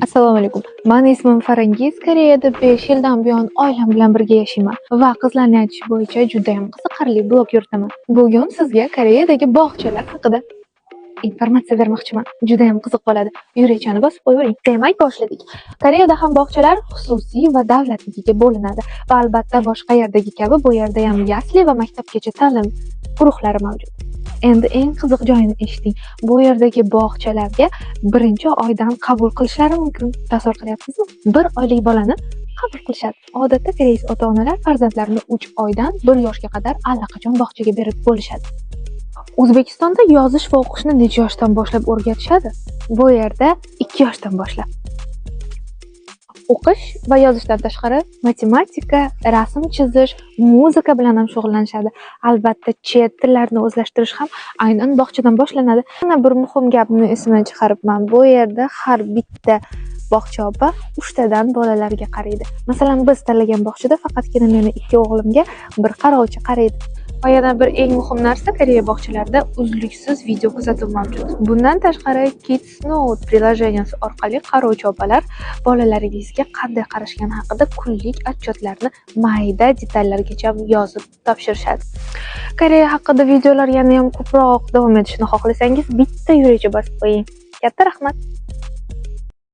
Assalomu alaykum. Meni ismim Farangiz. Koreyada 5 yildan buyon oilam bilan birga yashayman va qizlarning aytishi bo'yicha juda ham qiziqarli blog yuritaman. Bugun sizga Koreyadagi bog'chalar haqida informatsiya bermoqchiman. Juda ham qiziq bo'ladi. Yuringchani bosib qo'yavering. Demak, boshladik. Koreyada ham bog'chalar xususiy va davlatnikiga bo'linadi va albatta boshqa yerdagi kabi bu yerda ham yasli va maktabgacha ta'lim guruhlari mavjud. Endi eng qiziq joyini eshiting. Bu yerdagi bog'chalarga birinchi oydan qabul qilishlari mumkin. Tasavvur qilyapsizmi? 1 oylik bolani qabul qilishadi. Odatda koreys ota-onalar farzandlarini 3 oydan 1 yoshga qadar allaqachon bog'chaga berib bo'lishadi. O'zbekistonda yozish va o'qishni necha yoshdan boshlab o'rgatishadi? Bu yerda 2 yoshdan boshlab. O'qish va yozishdan tashqari matematika, rasm chizish, muzika bilan ham shug'ullanishadi. Albatta, chet tillarni o'zlashtirish ham aynan bog'chadan boshlanadi. Yana bir muhim gapni esimdan chiqaribman. Bu yerda har bitta bog'cha opa 3 tadan bolalarga qaraydi. Masalan, biz tanlagan bog'chada faqatgina meni 2 o'g'limga bir qarovchi qaraydi. Va yana bir eng muhim narsa, Koreya bog'chalarida uzluksiz video kuzatuv mavjud. Bundan tashqari Kids Note prilojeniyasi orqali qarovchi opalar bolalaringizga qanday qarashgani haqida kunlik otchetlarni mayda detallargacha yozib topshirishadi. Koreya haqida videolar yana ham ko'proq davom etishini xohlasangiz bitta yuringchi bosib qo'ying. Katta rahmat!